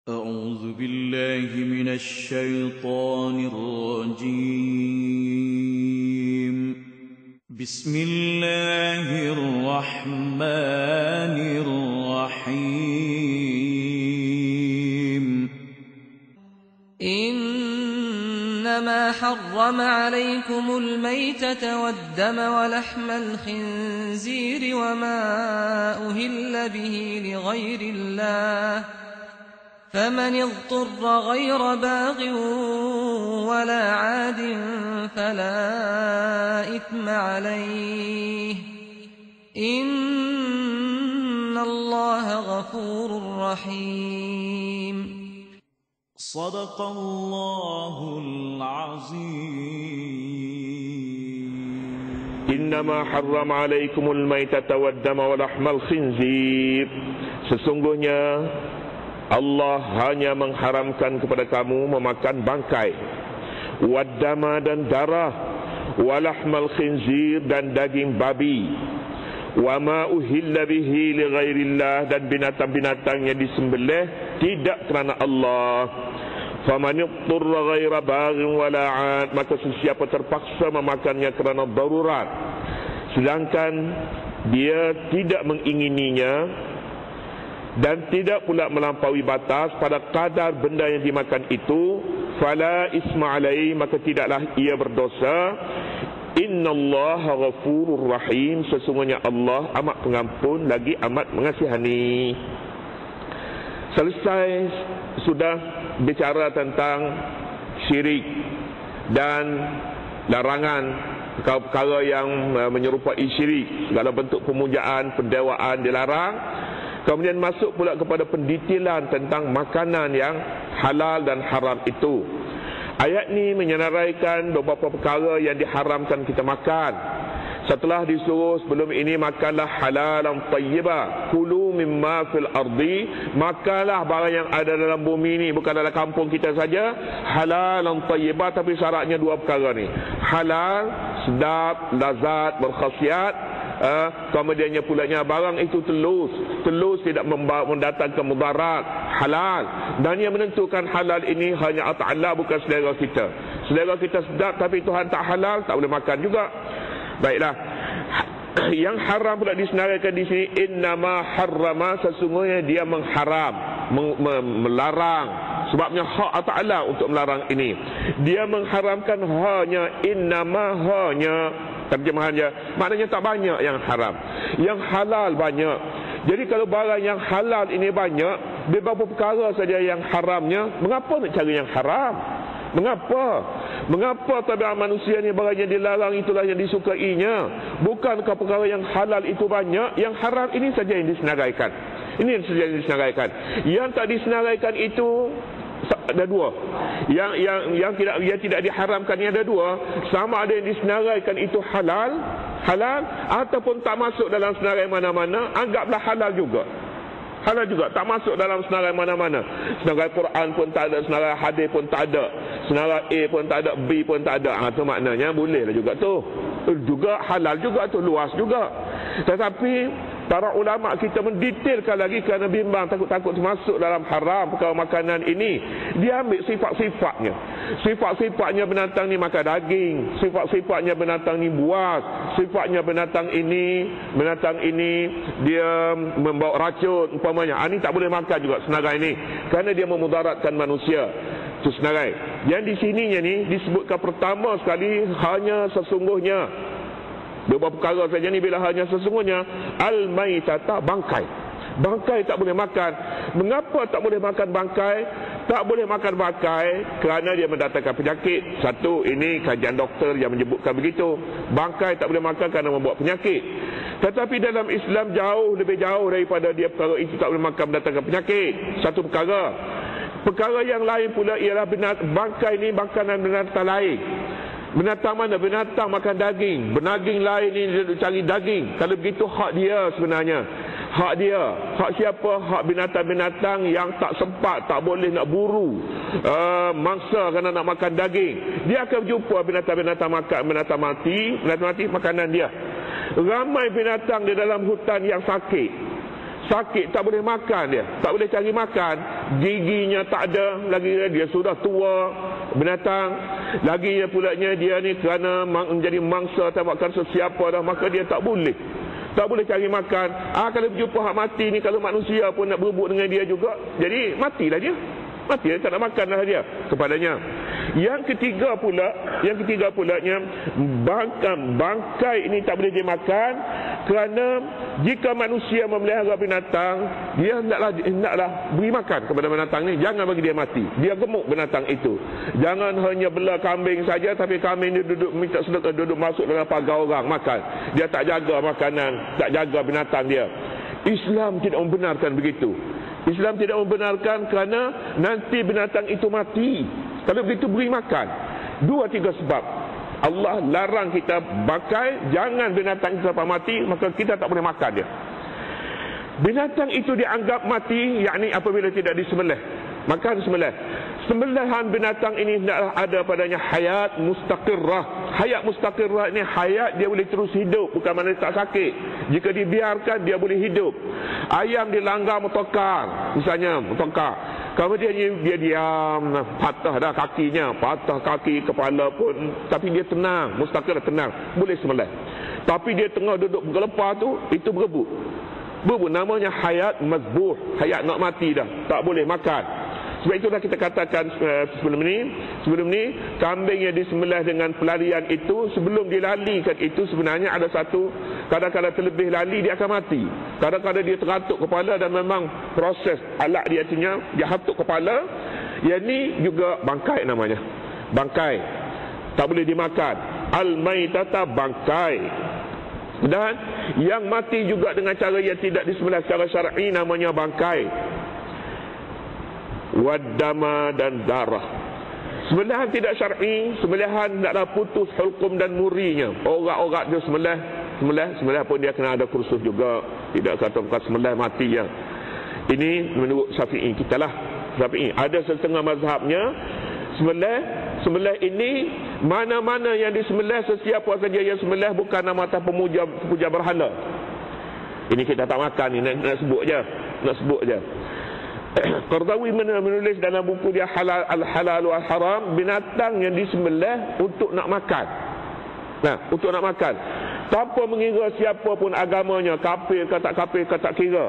أعوذ بالله من الشيطان الرجيم. بسم الله الرحمن الرحيم. إنما حرم عليكم الميتة والدم ولحم الخنزير وما أهل به لغير الله فمن اضطر غير باغ ولا عاد فلا إثم عليه إن الله غفور رحيم. صدق الله العظيم. إنما حرم عليكم الميتة والدم ولحم الخنزير. Sesungguhnya Allah hanya mengharamkan kepada kamu memakan bangkai, waddama dan darah, walahmal khinzir dan daging babi, wama uhilla bihi li ghairillah dan binatang-binatang yang disembelih tidak kerana Allah. Faman yutturra ghaira baghin wala 'ad, maka sesiapa terpaksa memakannya kerana darurat sedangkan dia tidak mengingininya dan tidak pula melampaui batas pada kadar benda yang dimakan itu, fala isma alaihi, maka tidaklah ia berdosa. Innallaha ghafurur rahim, sesungguhnya Allah amat pengampun lagi amat mengasihani. Selesai sudah bicara tentang syirik dan larangan perkara yang menyerupai syirik, segala bentuk pemujaan, pendewaan dilarang. Kemudian masuk pula kepada pendetailan tentang makanan yang halal dan haram itu. Ayat ini menyenaraikan beberapa perkara yang diharamkan kita makan. Setelah disuruh sebelum ini, makanlah halalan tayyiba, kulu mimma fil ardi, makanlah barang yang ada dalam bumi ini, bukan dalam kampung kita saja. Halalan tayyiba, tapi syaratnya dua perkara ni. Halal, sedap, lazat, berkhasiat. Kemudiannya pulanya barang itu telus tidak mendatangkan mudarat, halal. Dan yang menentukan halal ini hanya Allah, bukan selera kita. Selera kita sedap tapi Tuhan tak halal, tak boleh makan juga. Baiklah, yang haram pula disenaraikan di sini, innama harrama, sesungguhnya dia mengharam, melarang. Sebabnya hak Allah untuk melarang ini. Dia mengharamkan hanya, innama hanya, terjemahannya maknanya tak banyak yang haram, yang halal banyak. Jadi kalau barang yang halal ini banyak, beberapa perkara saja yang haramnya, mengapa nak cari yang haram? Mengapa tabiat manusia ni barang yang dilarang itulah yang disukainya? Bukankah perkara yang halal itu banyak, yang haram ini saja yang disenaraikan? Ini saja yang disenaraikan. Yang tak disenaraikan itu ada dua. Yang tidak diharamkan ini ada dua. Sama ada yang disenaraikan itu halal ataupun tak masuk dalam senarai mana-mana, anggaplah halal juga, tak masuk dalam senarai mana-mana. Senarai Quran pun tak ada, senarai hadis pun tak ada, senarai A pun tak ada, B pun tak ada. Itu maknanya bolehlah juga tu. Juga halal juga tu, luas juga. Tetapi para ulama kita mendetailkan lagi kerana bimbang takut-takut masuk dalam haram perkara makanan ini. Dia ambil sifat-sifatnya. Sifat-sifatnya binatang ni makan daging, sifat-sifatnya binatang ni buas, sifatnya binatang ini dia membawa racun umpamanya. Ini tak boleh makan juga senarai ini kerana dia memudaratkan manusia. Itu senarai. Yang di sininya ni disebutkan pertama sekali hanya sesungguhnya. Beberapa perkara saja ni bila hanya sesungguhnya, al-maitata, bangkai. Bangkai tak boleh makan. Mengapa tak boleh makan bangkai? Tak boleh makan bangkai kerana dia mendatangkan penyakit. Satu, ini kajian doktor yang menyebutkan begitu. Bangkai tak boleh makan kerana membawa penyakit. Tetapi dalam Islam lebih jauh daripada dia perkara itu tak boleh makan mendatangkan penyakit. Satu perkara. Perkara yang lain pula ialah bangkai ni makanan binatang lain. Binatang mana? Binatang makan daging. Daging lain ni dia cari daging. Kalau begitu hak dia sebenarnya. Hak dia. Hak siapa? Hak binatang-binatang yang tak sempat, tak boleh nak buru mangsa kerana nak makan daging. Dia akan jumpa binatang-binatang makan, binatang mati makanan dia. Ramai binatang di dalam hutan yang sakit, tak boleh makan dia, tak boleh cari makan. giginya tak ada lagi, dia sudah tua binatang. Laginya pulanya dia ni kerana menjadi mangsa atau makan sesiapa dah, maka dia tak boleh cari makan. Kalau berjumpa hak mati ni, kalau manusia pun nak berebut dengan dia juga, jadi matilah dia, tak nak makan dah dia kepadanya. Yang ketiga pulanya bangkai ini tak boleh dimakan, kerana jika manusia memelihara binatang, dia hendaklah beri makan kepada binatang ni, jangan bagi dia mati. Dia gemuk binatang itu. Jangan hanya bela kambing saja, tapi kambing dia duduk minta sedekah, duduk masuk dalam pagar orang makan. Dia tak jaga makanan, tak jaga binatang dia. Islam tidak membenarkan begitu. Islam tidak membenarkan, kerana nanti binatang itu mati kalau begitu beri makan. 2-3 sebab Allah larang kita bangkai, jangan binatang itu sampai mati, maka kita tak boleh makan dia. Binatang itu dianggap mati, yakni apabila tidak disembelih. Maka disembelih. Sembelihan binatang ini tidaklah ada padanya hayat mustaqirrah. Hayat mustaqirrah ini hayat dia boleh terus hidup, bukan maknanya tak sakit. Jika dibiarkan dia boleh hidup. Ayam dilanggar motokar, misalnya motokar, kemudian dia diam, patah dah kakinya, patah kaki, kepala pun, tapi dia tenang, mustaqir tenang, boleh sembelih. Tapi dia tengah duduk bergelepar tu, itu berebut, namanya hayat mazbuh, hayat nak mati dah, tak boleh makan. Sebab itulah kita katakan sebelum ni kambing yang disembelih dengan pelarian itu, sebelum dilalikan itu sebenarnya ada satu, kadang-kadang terlebih lali dia akan mati, kadang-kadang dia teratuk kepala, dan memang proses alat dia hatuk kepala. Yang ni juga bangkai namanya, bangkai, tak boleh dimakan. Al-maitata, bangkai. Dan yang mati juga dengan cara yang tidak disembelih secara syar'i namanya bangkai. Wadama, dan darah. Sembelihan tidak syar'i, sembelihan tidaklah putus hulkum dan murinya. Orang-orang dia sembelih pun dia kena ada kursus juga, tidak kata bukan sembelih mati ya. Ini menurut Syafi'i kita lah. Syafi'i ada setengah mazhabnya sembelih ini mana-mana yang disembelih, sesiapa saja yang sembelih bukan nama atas pemuja berhala. Ini kita tak makan ni, nak sebut je. Qardawi menulis dalam buku dia Al-Halal wal Haram, binatang yang disembelih untuk nak makan. Untuk nak makan, tanpa mengira siapa pun agamanya, kafir ke tak kafir ke tak kira,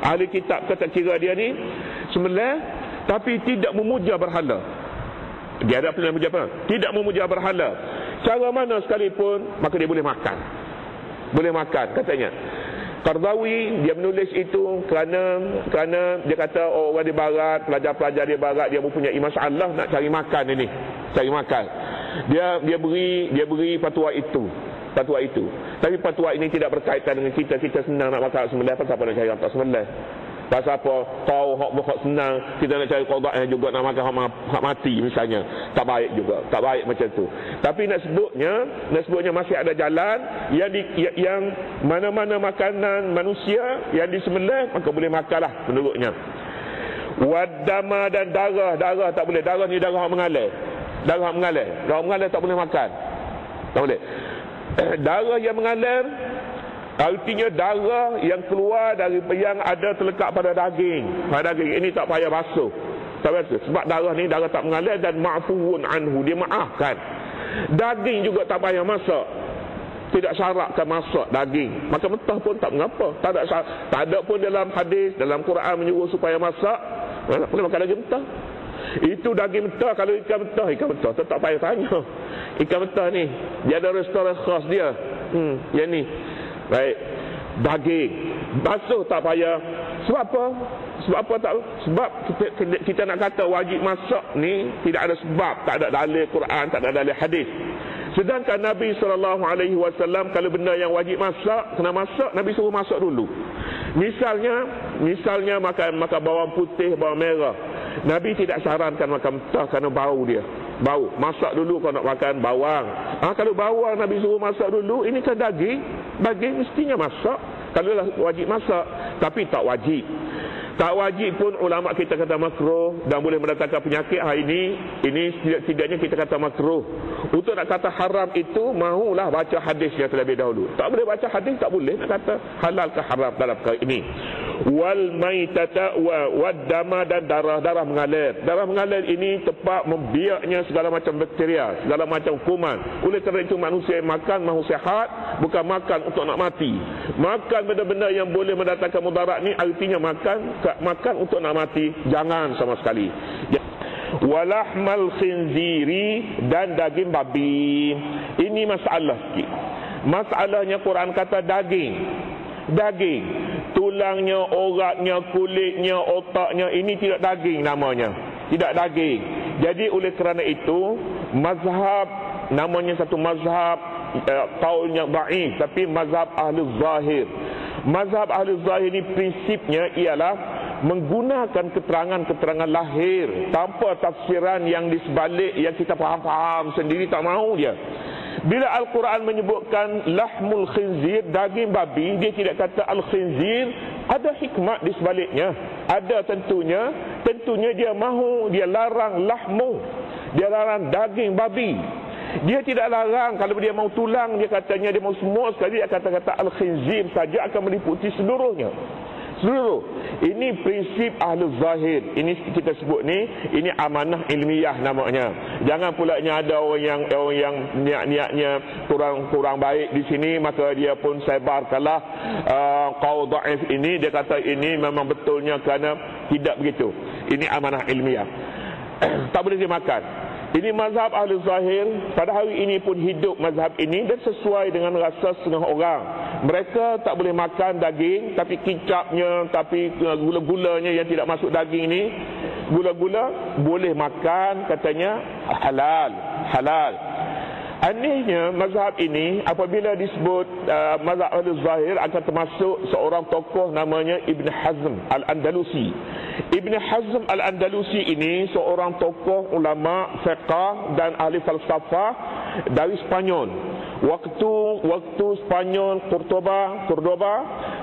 ahli kitab ke tak kira, dia ni sembelih tapi tidak memuja berhala. Dia ada pilihan memuja apa? Tidak memuja berhala. Cara mana sekalipun, maka dia boleh makan. Boleh makan katanya. Qardawi dia menulis itu kerana dia kata orang di barat, pelajar-pelajar di barat, dia mempunyai masalah nak cari makan ini, cari makan. Dia beri fatwa itu. Tapi fatwa ini tidak berkaitan dengan kita senang nak makan sembelih, pasal apa nak cari tak sembelih? Pasal apa kau hak senang, kita nak cari qada yang juga nak makan hak mati misalnya. Tak baik juga, tak baik macam tu. Tapi nak sebutnya masih ada jalan yang mana-mana makanan manusia yang disembelih maka boleh makanlah menurutnya. Wadama, dan darah tak boleh. Darah ni darah mengalir. Darah mengalir tak boleh makan. Tak boleh. Darah yang mengalir artinya darah yang keluar dari yang ada terlekat pada daging. Ini tak payah basuh. Tak basuh. Sebab darah ni darah tak mengalir dan ma'fuun anhu, dia maafkan. Daging juga tak payah masak. Tidak syaratkan masak daging. Maka mentah pun tak mengapa. Tak ada pun dalam hadis, dalam Quran menyuruh supaya masak. Boleh makan daging mentah. Itu daging mentah. Kalau ikan mentah tak payah tanya. Ikan mentah ni dia ada restoran khas dia. Yang ni baik, daging basuh tak payah. Sebab apa? Sebab kita nak kata wajib masak ni tidak ada sebab, tak ada dalil Quran, tak ada dalil hadis. Sedangkan Nabi SAW kalau benda yang wajib masak, kena masak, Nabi suruh masak dulu. Misalnya makan bawang putih, bawang merah, Nabi tidak sarankan makan mentah kerana bau dia. Bau, masak dulu kalau nak makan bawang. Kalau bawang Nabi suruh masak dulu, ini kan daging mestinya masak. Kalau lah wajib masak, tapi tak wajib. Tak wajib pun ulama kita kata makruh dan boleh mendatangkan penyakit. Ini setidaknya kita kata makruh. Untuk nak kata haram itu, mahulah baca hadisnya terlebih dahulu. Tak boleh baca hadis, tak boleh nak kata halal ke haram dalam perkara ini. wal maitata wad dama, dan darah mengalir. Darah mengalir ini tempat membiaknya segala macam bakteria, segala macam kuman. Oleh kerana itu manusia yang makan mahu sihat, bukan makan untuk nak mati. Makan benda-benda yang boleh mendatangkan mudarat ni artinya makan untuk nak mati, jangan sama sekali. Walahmal khinziri, dan daging babi. Ini masalah sikit. Masalahnya Quran kata daging, tulangnya, oratnya, kulitnya, otaknya, ini tidak daging namanya, tidak daging. Jadi oleh kerana itu mazhab, namanya satu mazhab kaulnya dhaif, tapi mazhab ahli zahir. Mazhab ahli zahir ini prinsipnya ialah menggunakan keterangan-keterangan lahir tanpa tafsiran yang di sebalik yang kita faham sendiri, tak mahu dia. Bila Al-Quran menyebutkan lahmul khinzir, daging babi, dia tidak kata al-khinzir, ada hikmat di sebaliknya. Ada tentunya dia mahu, dia larang lahmu, dia larang daging babi. Dia tidak larang kalau dia mau tulang, dia katanya dia mau semua sekali, dia kata-kata al-khinzir saja akan meliputi seluruhnya. Ini prinsip ahli zahir. Ini kita sebut ni, ini amanah ilmiah namanya. Jangan pulaknya ada orang yang niat-niatnya kurang baik di sini, maka dia pun sebarkanlah qaul dhaif ini, dia kata ini memang betulnya, kerana tidak begitu. Ini amanah ilmiah. Tak boleh dimakan. Ini mazhab ahli zahir. Pada hari ini pun hidup mazhab ini, dan sesuai dengan rasa setengah orang. Mereka tak boleh makan daging, tapi kicapnya, tapi gula-gulanya yang tidak masuk daging ini, gula-gula boleh makan, katanya halal. Anehnya mazhab ini apabila disebut mazhab ahli zahir akan termasuk seorang tokoh namanya Ibn Hazm Al-Andalusi. Ibn Hazm Al-Andalusi ini seorang tokoh ulama fiqh dan ahli falsafah dari Spanyol. Waktu Spanyol Cordoba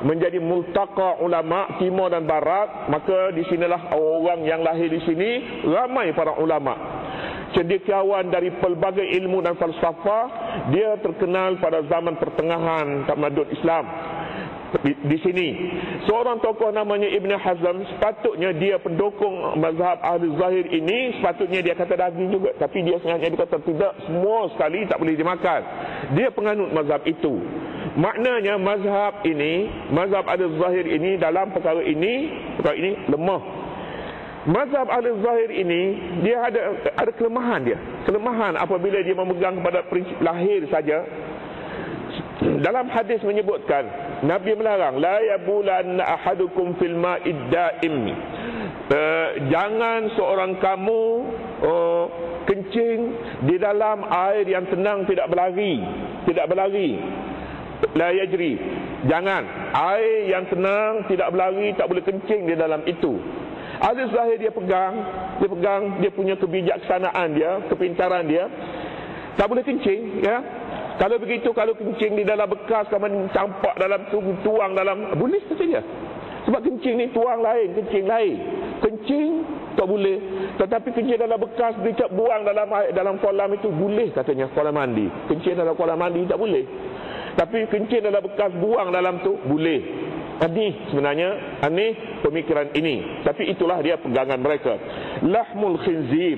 menjadi multaqa ulama timur dan barat, maka di sinilah orang yang lahir di sini ramai para ulama. Cendekiawan dari pelbagai ilmu dan falsafah. Dia terkenal pada zaman pertengahan tamadun Islam. Di sini seorang tokoh namanya Ibn Hazm, sepatutnya dia pendukung mazhab ahli zahir ini, sepatutnya dia kata daging juga, tapi dia sengaja dia kata tidak, semua sekali tak boleh dimakan. Dia penganut mazhab itu. Maknanya mazhab ahli zahir ini dalam perkara ini lemah. Mazhab ahli zahir ini dia ada kelemahan dia. Kelemahan apabila dia memegang pada prinsip lahir saja. Dalam hadis menyebutkan, Nabi melarang la yabulanna ahadukum fil ma'id daim. Jangan seorang kamu kencing di dalam air yang tenang, tidak berlari. La yajri. Jangan air yang tenang, tidak berlari, tak boleh kencing di dalam itu. Ahli zahir dia pegang, dia punya kebijaksanaan dia, kepintaran dia. Tak boleh kencing, ya. Kalau begitu, kalau kencing di dalam bekas, kamu campak dalam tuang dalam, boleh saja. Sebab kencing ni tuang lain, kencing lain. Kencing tak boleh. Tetapi kencing dalam bekas, dicap buang dalam kolam itu boleh katanya, kolam mandi. Kencing dalam kolam mandi tak boleh. Tapi kencing dalam bekas, buang dalam tu boleh. Aneh sebenarnya, aneh pemikiran ini. Tapi itulah dia pegangan mereka. Lahmul khinzir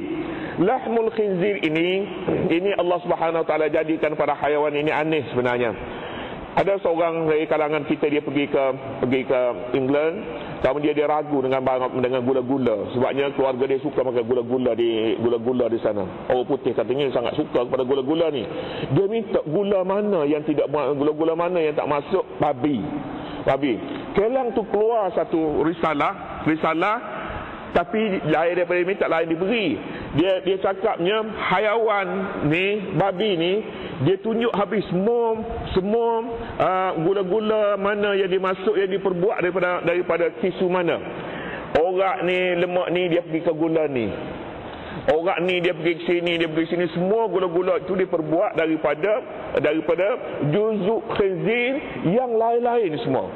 ini Allah Subhanahu Wa Taala jadikan pada haiwan ini aneh sebenarnya. Ada seorang dari kalangan kita, dia pergi ke England, kemudian dia ragu dengan gula-gula. Sebabnya keluarga dia suka makan gula-gula di sana. Orang putih katanya sangat suka kepada gula-gula ni. Dia minta gula mana yang tak masuk babi. Kelang tu keluar satu risalah, tapi lain daripada ini, tak lain diberi. Dia cakapnya haiwan ni, babi ni, dia tunjuk habis semua gula-gula mana yang dimasuk, yang diperbuat daripada tisu mana. Orak ni, lemak ni, dia pergi ke gula ni. Orak ni dia pergi ke sini, dia pergi sini. Semua gula-gula itu diperbuat daripada juzuk khinzir yang lain-lain semua.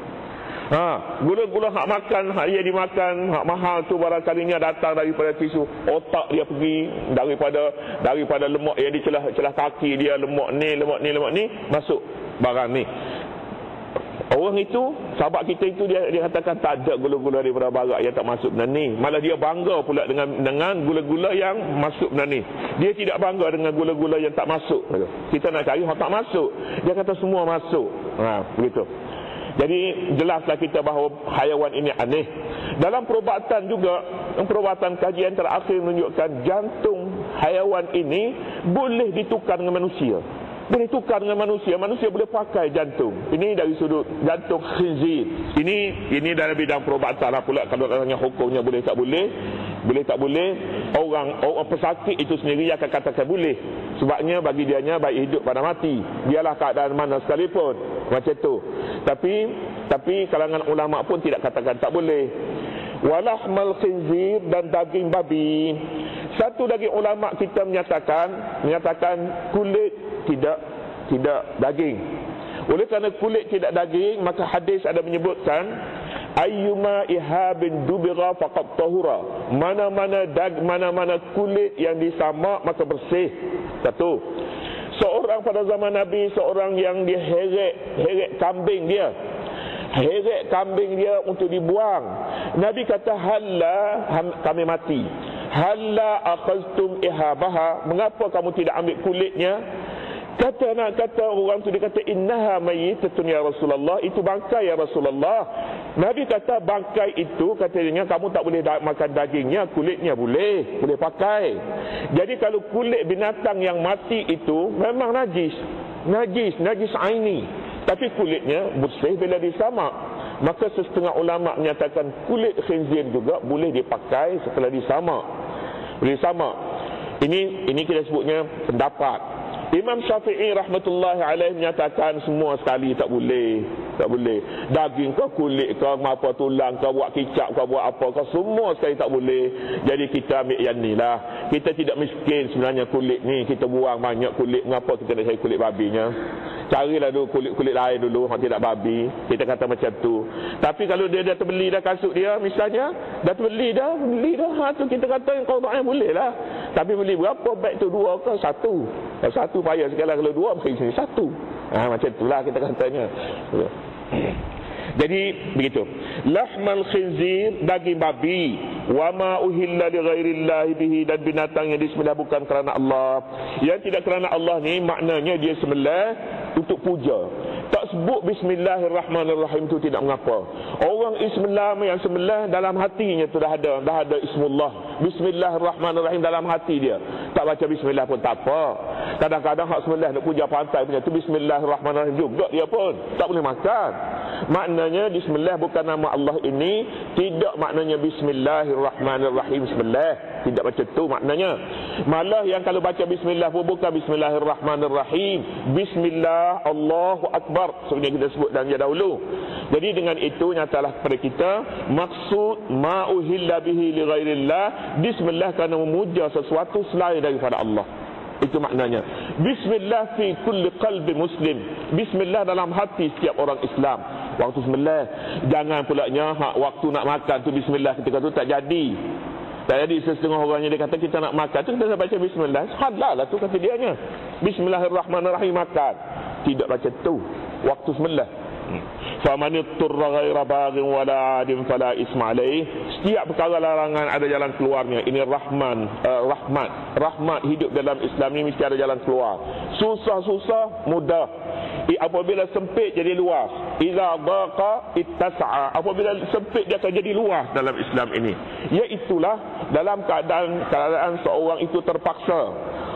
Gula-gula hak makan, hak dia dimakan, hak mahal tu barangkalinya datang daripada tisu. Otak dia pergi daripada lemak yang di celah kaki dia, lemak ni masuk barang ni. Orang itu, sahabat kita itu dia katakan tak ada gula-gula daripada barat yang tak masuk benda ni. Malah dia bangga pula dengan gula-gula yang masuk benda ni. Dia tidak bangga dengan gula-gula yang tak masuk. Kita nak cari yang tak masuk. Dia kata semua masuk. Begitu. Jadi jelaslah kita bahawa haiwan ini aneh. Dalam perubatan juga, perubatan kajian terakhir menunjukkan jantung haiwan ini boleh ditukar dengan manusia. Boleh tukar dengan manusia. Manusia boleh pakai jantung. Ini dari sudut jantung khinzir. Ini dalam bidang perubatan lah pula. Kalau katanya hukumnya boleh tak boleh. Boleh tak boleh. Orang pesakit itu sendiri akan katakan boleh. Sebabnya bagi dianya baik hidup pada mati. Biarlah keadaan mana sekalipun. Macam tu. Tapi kalangan ulama pun tidak katakan tak boleh. Walahmal khinzir, dan daging babi. Satu lagi ulama kita menyatakan kulit tidak daging. Oleh kerana kulit tidak daging, maka hadis ada menyebutkan ayyuma ihabin dubira faqad tahura. Mana-mana kulit yang disamak maka bersih. Satu. Seorang pada zaman Nabi, seorang yang dia heret kambing dia. Heret kambing dia untuk dibuang. Nabi kata halla kami mati. Halla akhaztum ihabaha, mengapa kamu tidak ambil kulitnya? Kata orang tu, dia kata innaha mayyitatun ya Rasulullah, itu bangkai ya Rasulullah. Nabi kata bangkai itu, katanya kamu tak boleh makan dagingnya, kulitnya boleh pakai. Jadi kalau kulit binatang yang mati itu memang najis aini, tapi kulitnya bersih bila disamak. Maka setengah ulama menyatakan kulit khinzir juga boleh dipakai setelah disamak. Ini kita sebutnya pendapat. Imam Syafi'i rahmatullahi alaihi menyatakan semua sekali tak boleh. Daging ke kulit ke apa tulang ke buat kicap ke buat apa ke, semua sekali tak boleh. Jadi kita ambil yang ni lah. Kita tidak miskin sebenarnya kulit ni. Kita buang banyak kulit. Mengapa kita nak cari kulit babinya? Carilah dulu kulit lain dulu, orang tidak babi. Kita kata macam tu. Tapi kalau dia dah terbeli dah kasut dia misalnya, dah terbeli dah, tu kita kata yang kau tak boleh lah. Tapi beli berapa beg tu, 2 ke 1? Kalau 1 payah sekali, kalau 2 bagi sini 1. Macam itulah kita katanya. Jadi begitu. Lahmal khinzir, daging babi, wa ma uhilla li ghairillahi bihi, dan binatang yang disembelih bukan kerana Allah. Yang tidak kerana Allah ni maknanya dia sembelih untuk puja. Tak sebut bismillahirrahmanirrahim tu tidak mengapa. Orang Islam yang sembelih dalam hatinya tu dah ada ismullah. Bismillahirrahmanirrahim dalam hati dia. Tak baca bismillah pun tak apa. Kadang-kadang hak sembelih nak puja pantai punya tu bismillahirrahmanirrahim juga dia pun tak boleh makan. Maknanya bismillah bukan nama Allah ini, tidak maknanya bismillahirrahmanirrahim sembelih. Tidak macam tu maknanya. Malah yang kalau baca bismillah pun bukan bismillahirrahmanirrahim. Bismillah Allahu Akbar sebenarnya kita sebut dalam dahulu. Jadi dengan itu nyatalah kepada kita maksud ma uhilla bihi li ghairillah, bismillah kerana memuja sesuatu selain daripada Allah. Itu maknanya. Bismillah fi kulli qalbi muslim. Bismillah dalam hati setiap orang Islam. Waktu bismillah, jangan pulaknya waktu nak makan tu bismillah ketika tu tak jadi. Tak jadi, setengah orangnya dia kata kita nak makan tu kita baca bismillah. Halal lah tu kata dianya. Bismillahirrahmanirrahim makan. Tidak baca tu waktu bismillah. Faman itturra ghaira baghin wala 'adin fala isma alaih. Setiap perkara larangan ada jalan keluarnya. Ini rahmat hidup dalam Islam ni mesti ada jalan keluar. Susah mudah. Apabila sempit jadi luas. Idza daqa ittasa'a. Apabila sempit dia akan jadi luas dalam Islam ini. Iaitulah dalam keadaan seorang itu terpaksa.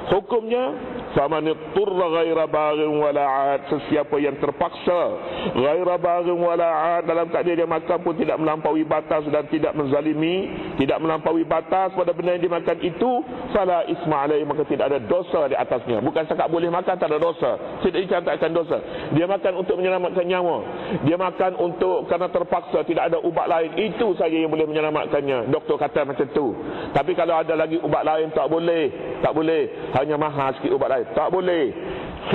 Hukumnya faman itturra ghaira baghin wala 'ad, sesiapa yang terpaksa ghaira baghin wala 'ad, dalam keadaan dia makan pun tidak melampaui batas dan tidak menzalimi, tidak melampaui batas pada benda yang dimakan itu, fala isma alaihi, maka tidak ada dosa di atasnya. Bukan cakap boleh makan tak ada dosa, tidak dicatatkan dosa. Dia makan untuk menyelamatkan nyawa, dia makan untuk kerana terpaksa, tidak ada ubat lain, itu saja yang boleh menyelamatkannya. Doktor kata macam tu. Tapi kalau ada lagi ubat lain tak boleh, hanya mahal sikit ubat lain, tak boleh.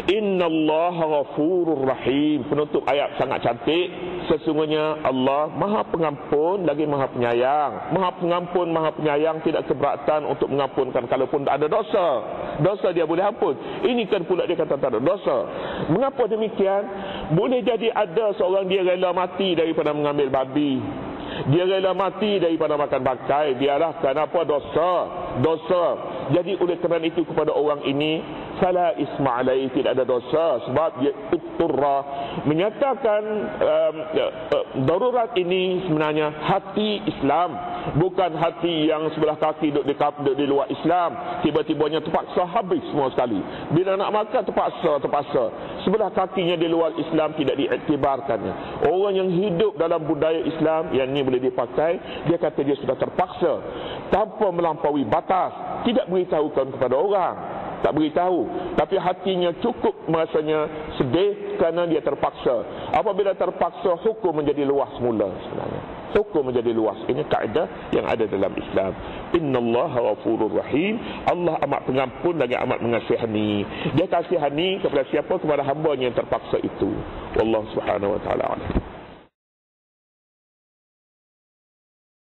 Innallaha ghafurur rahim. Penutup ayat sangat cantik. Sesungguhnya Allah Maha Pengampun lagi Maha Penyayang. Maha Pengampun, Maha Penyayang, tidak keberatan untuk mengampunkan kalaupun ada dosa. Dosa dia boleh ampun. Ini kan pula dia kata tak ada dosa. Mengapa demikian? Boleh jadi ada seorang dia rela mati daripada mengambil babi, dia rela mati daripada makan bakai. Biarlah kenapa dosa. Jadi oleh kerana itu kepada orang ini fala isma alaihi, tidak ada dosa, sebab dia utturra menyatakan darurat ini sebenarnya hati Islam, bukan hati yang sebelah kaki duduk di luar Islam. Tiba-tibanya terpaksa habis semua sekali. Bila nak makan terpaksa. Sebelah kakinya di luar Islam tidak diiktibarkannya. Orang yang hidup dalam budaya Islam yang ini boleh dipakai, dia kata dia sudah terpaksa tanpa melampaui batas. Tidak beritahukan kepada orang, tak beritahu, tapi hatinya cukup merasanya sedih kerana dia terpaksa. Apabila terpaksa, hukum menjadi luas mula sebenarnya. Hukum menjadi luas. Ini kaedah yang ada dalam Islam. Innallaha ghafurur rahim. Allah amat pengampun lagi amat mengasihani. Dia kasihani kepada siapa? Kepada hamba yang terpaksa itu. Wallahu subhanahu wa ta'ala alam.